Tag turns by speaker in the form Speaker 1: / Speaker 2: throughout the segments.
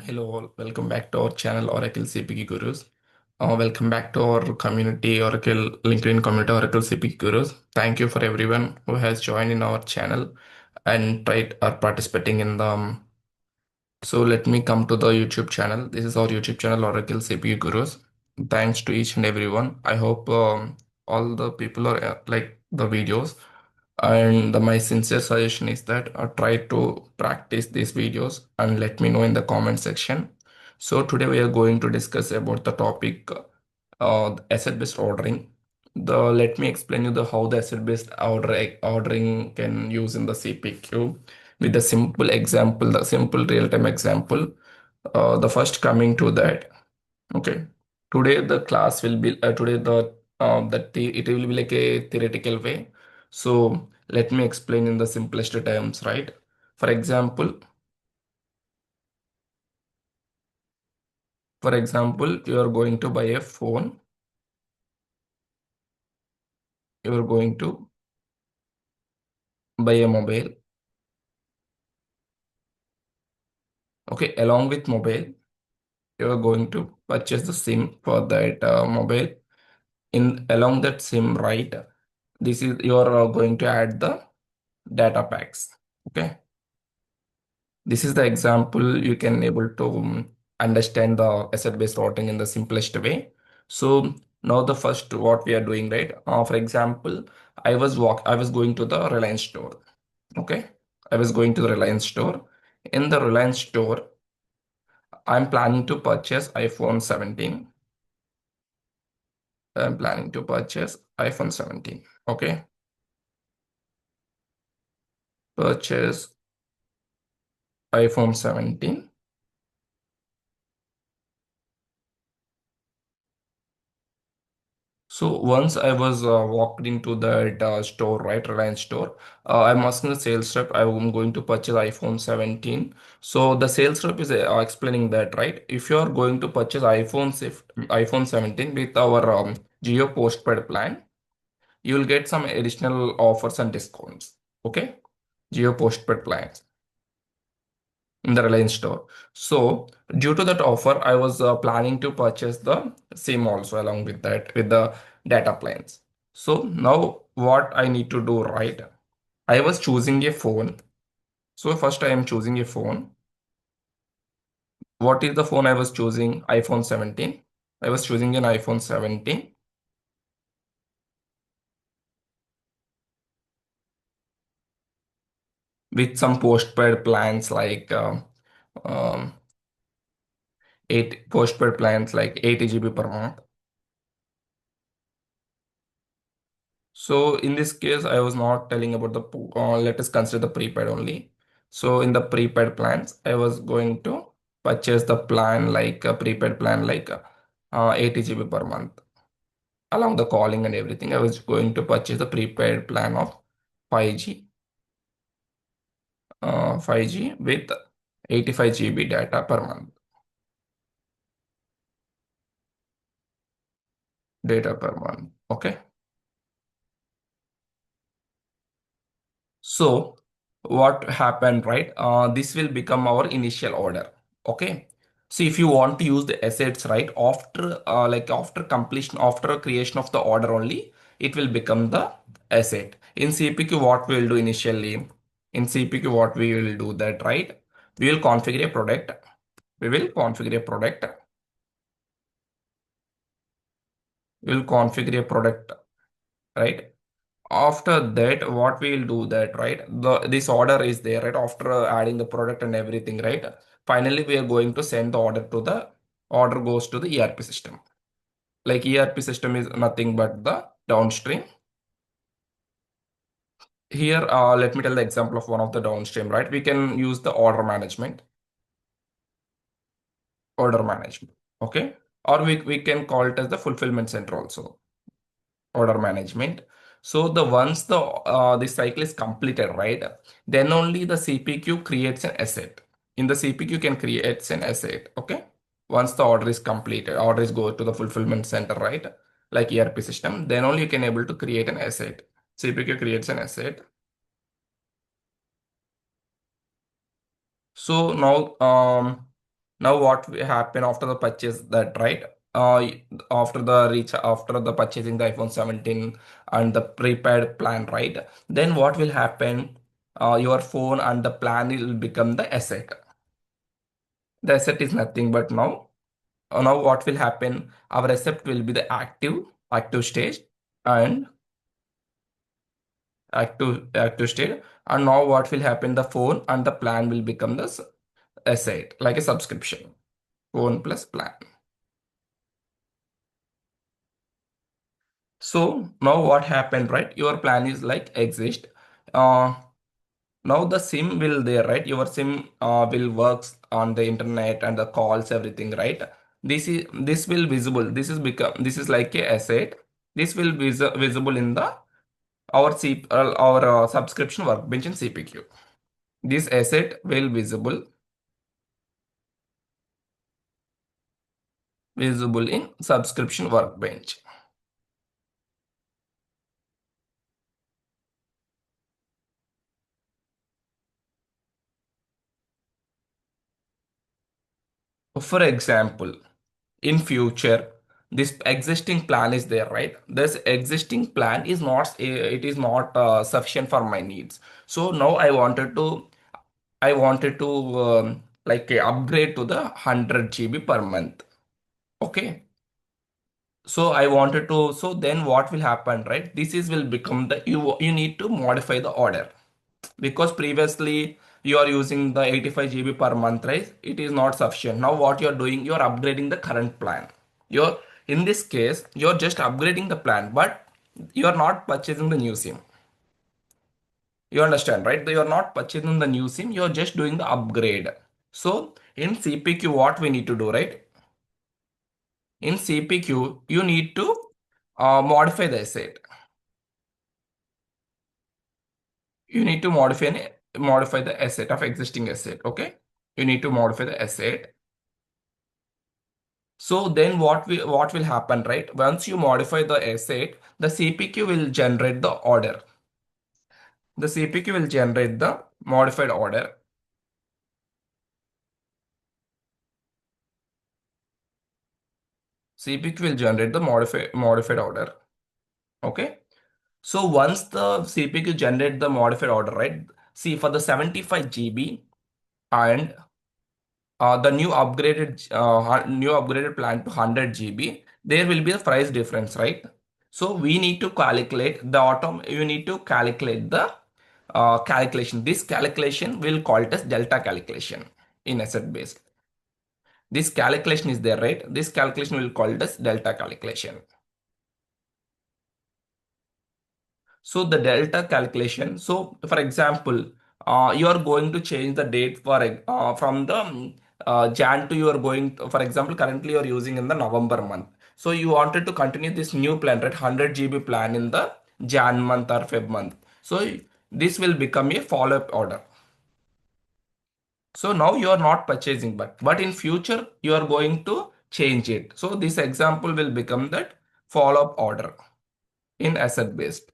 Speaker 1: Hello all, welcome back to our channel Oracle CPQ Gurus. Welcome back to our community Oracle LinkedIn community Oracle CPQ Gurus. Thank you for everyone who has joined in our channel and tried are participating in the so let me come to the YouTube channel. This is our YouTube channel, Oracle CPU Gurus. Thanks to each and everyone. I hope all the people are like the videos. And my sincere suggestion is that try to practice these videos and let me know in the comment section. So today we are going to discuss about the topic asset-based ordering. Let me explain you the how the asset-based ordering can use in the CPQ with a simple example, the simple real-time example. The first coming to that. Okay. Today the class will be today it will be like a theoretical way. So let me explain in the simplest terms, right? For example, you are going to buy a phone. You are going to buy a mobile. Okay, along with mobile, you are going to purchase the SIM for that mobile. In along that SIM, right? This is you are going to add the data packs. Okay. This is the example you can able to understand the asset-based routing in the simplest way. So now the first what we are doing, right? For example, I was going to the Reliance store. Okay. I was going to the Reliance store. In the Reliance store, I'm planning to purchase iPhone 17. I'm planning to purchase iPhone 17. Okay. Purchase iPhone 17. So once I was walked into that store, right, Reliance store, I'm asking the sales rep, I'm going to purchase iPhone 17. So the sales rep is explaining that, right? If you are going to purchase iPhone 17 with our Geo postpaid plan, you will get some additional offers and discounts. Okay, Geo postpaid plans in the Reliance store. So due to that offer, I was planning to purchase the SIM also along with that with the data plans. So now what I need to do, right? I was choosing a phone. So first I am choosing a phone. What is the phone I was choosing? iPhone 17. I was choosing an iPhone 17 with some postpaid plans like um, 80 GB per month. So in this case, I was not telling about let us consider the prepaid only. So in the prepaid plans, I was going to purchase the plan like a prepaid plan like 80 GB per month. Along the calling and everything, I was going to purchase the prepaid plan of 5G, 5G with 85 GB data per month, data per month. Okay. So what happened, right? This will become our initial order. Okay. So if you want to use the assets, right, after after completion, after creation of the order only, it will become the asset. In CPQ, what we will do initially, in CPQ, what we will do that, right? We will configure a product. We will configure a product. We will configure a product, right? After that, what we'll do that, right? This order is there, right? After adding the product and everything, right? Finally, we are going to send the order goes to the ERP system. Like ERP system is nothing but the downstream. Here, let me tell the example of one of the downstream, right? We can use the order management, okay? Or we can call it as the fulfillment center also. Order management. So the once the cycle is completed, right? Then only the CPQ creates an asset. In the CPQ can create an asset. Okay. Once the order is completed, orders go to the fulfillment center, right? Like ERP system, then only you can able to create an asset. CPQ creates an asset. So now Now what will happen after the purchase that, right? Uh, After the reach, after the purchasing the iPhone 17 and the prepaid plan, right? Then what will happen? Your phone and the plan will become the asset. The asset is nothing but now what will happen? Our asset will be the active stage and active state. And now what will happen? The phone and the plan will become the asset, like a subscription. Phone plus plan. So now what happened, right? Your plan is like exist. Uh, Now the SIM will there, right? Your SIM will works on the internet and the calls, everything, right? This will visible. This is like a asset. This will be visible in the our subscription workbench in CPQ. This asset will visible in subscription workbench. For example, in future, this existing plan is there, right? This existing plan is not it is not sufficient for my needs. So now I wanted to like upgrade to the 100 GB per month. Okay. So I wanted to, so then what will happen, right? This is will become the, you need to modify the order, because previously you are using the 85 GB per month, right? It is not sufficient. Now what you're doing, you're upgrading the current plan. You're, in this case, you're just upgrading the plan, but you're not purchasing the new SIM. You understand, right? You're not purchasing the new SIM, you're just doing the upgrade. So in CPQ, what we need to do, right? In CPQ, you need to modify the asset. You need to modify the asset of existing asset. Okay. You need to modify the asset. So then what will happen, right? Once you modify the asset, the CPQ will generate the order. The CPQ will generate the modified order. CPQ will generate the modified order. Okay. So once the CPQ generate the modified order, right? See, for the 75 GB and the new upgraded plan to 100 GB, there will be a price difference, right? So we need to calculate the you need to calculate the calculation. This calculation will call it as delta calculation in asset base. This calculation is there, right? This calculation will call it as delta calculation. So the delta calculation. So for example, you are going to change the date for from the Jan to, you are going to, for example, currently you are using in the November month. So you wanted to continue this new plan, right? 100 GB plan in the Jan month or Feb month. So this will become a follow-up order. So now you are not purchasing, but in future you are going to change it. So this example will become that follow-up order in asset based.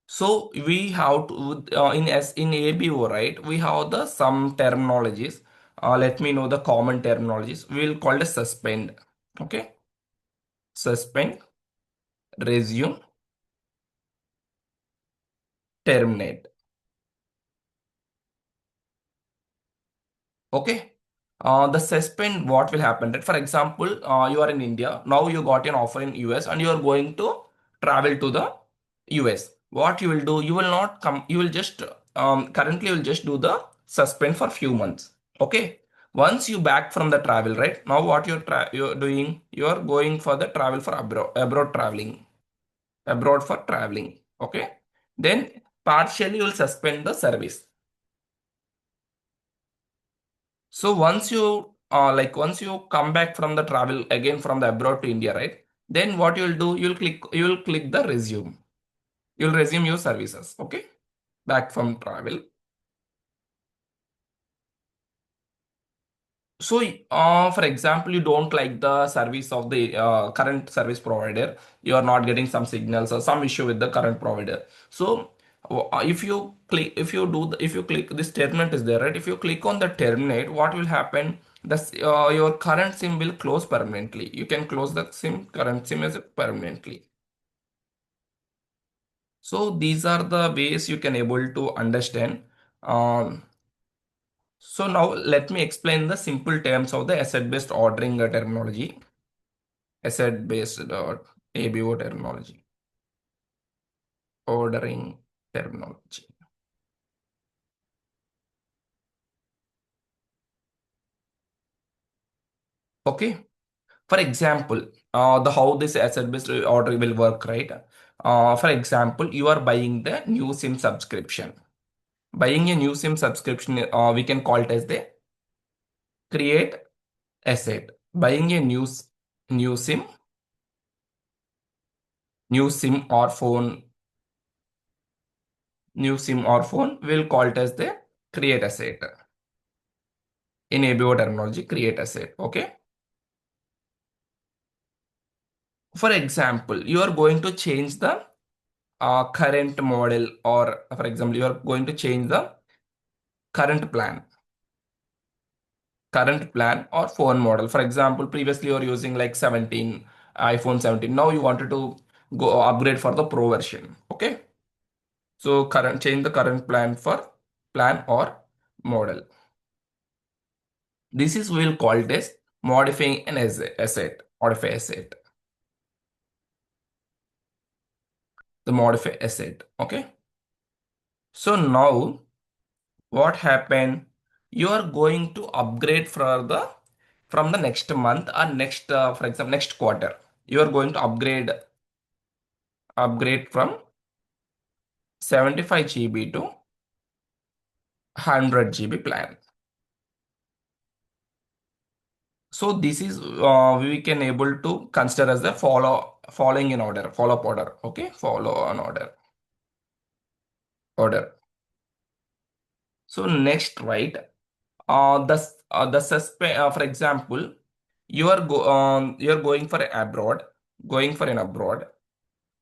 Speaker 1: So we have to in ABO, right? We have the some terminologies. Let me know the common terminologies. We will call it suspend. Okay, suspend, resume, terminate. Okay. The suspend, what will happen? That, for example, you are in India. Now you got an offer in US and you are going to travel to the US. What you will do? You will not come. You will just currently you will just do the suspend for few months. Okay. Once you back from the travel, right? Now what you're doing? You are going for the travel for abroad traveling, abroad for traveling. Okay. Then partially you will suspend the service. So once you come back from the travel again from the abroad to India, right? Then what you'll do, you'll click the resume. You'll resume your services. Okay. Back from travel. So for example, you don't like the service of the current service provider. You are not getting some signals or some issue with the current provider. So if you click this terminate is there, right? If you click on the terminate, what will happen? Your current SIM will close permanently. You can close the current SIM as permanently. So these are the ways you can able to understand. Um, so now let me explain the simple terms of the asset-based ordering terminology, asset-based ABO terminology, ordering terminology. Okay. For example, the how this asset-based order will work, right? For example, you are buying the new SIM subscription. Buying a new SIM subscription, we can call it as the create asset. Buying a new SIM, new SIM or phone, new SIM or phone, we'll call it as the create asset. In ABO terminology, create asset. Okay. For example, you are going to change the current model, or for example, you are going to change the current plan or phone model. For example, previously you were using like 17, iPhone 17. Now you wanted to go upgrade for the Pro version. Okay. So current change the current plan for plan or model. This is we'll call it as modifying an asset, modify asset, the modify asset. Okay. So now what happened? You are going to upgrade for the from the next month or next, for example, next quarter. You are going to upgrade from 75 GB to 100 GB plan. So this is we can able to consider as the following in order, follow up order. Okay, follow on order. So next, right? The suspect, for example, you are going for abroad, going for an abroad.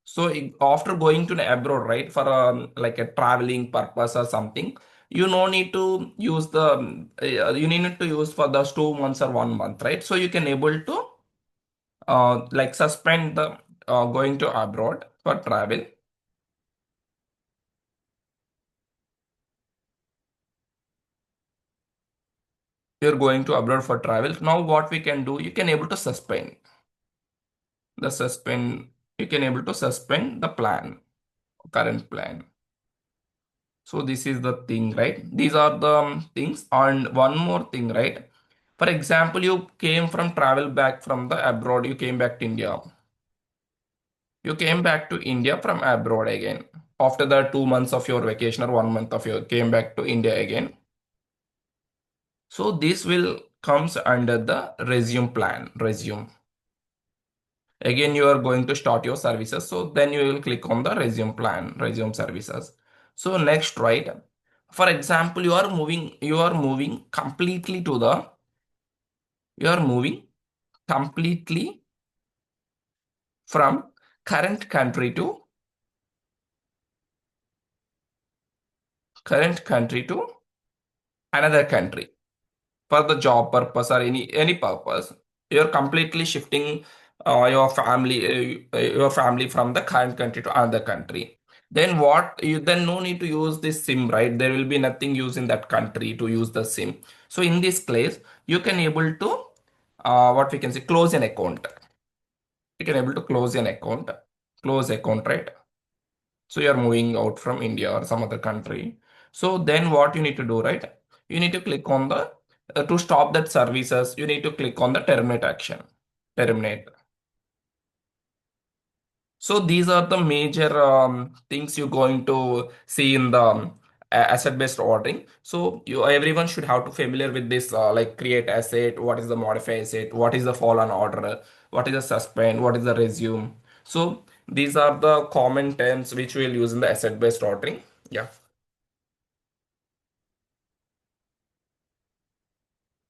Speaker 1: So after going to the abroad, right, for like a traveling purpose or something, you no need to use the you need to use for those 2 months or 1 month, right? So you can able to like suspend the going to abroad for travel. You're going to abroad for travel. Now what we can do, you can able to suspend the suspend. You can able to suspend the plan, current plan. So this is the thing, right? These are the things. And one more thing, right? For example, you came from travel back from the abroad, you came back to India. You came back to India from abroad again. After the 2 months of your vacation or 1 month of your came back to India again. So this will comes under the resume plan, resume. Again, you are going to start your services. So then you will click on the resume plan, resume services. So next, right? For example, you are moving completely to the, you are moving completely from current country to another country for the job purpose or any purpose. You're completely shifting your family from the current country to another country. Then what you then no need to use this SIM, right? There will be nothing used in that country to use the SIM. So in this case, you can able to what we can say, close an account. You can able to close account, right? So you're moving out from India or some other country. So then what you need to do, right? You need to click on the to stop that services, you need to click on the terminate action. Terminate. So these are the major things you're going to see in the asset-based ordering. So everyone should have to familiar with this, like create asset, what is the modify asset, what is the fall on order, what is the suspend, what is the resume. So these are the common terms which we'll use in the asset-based ordering. Yeah.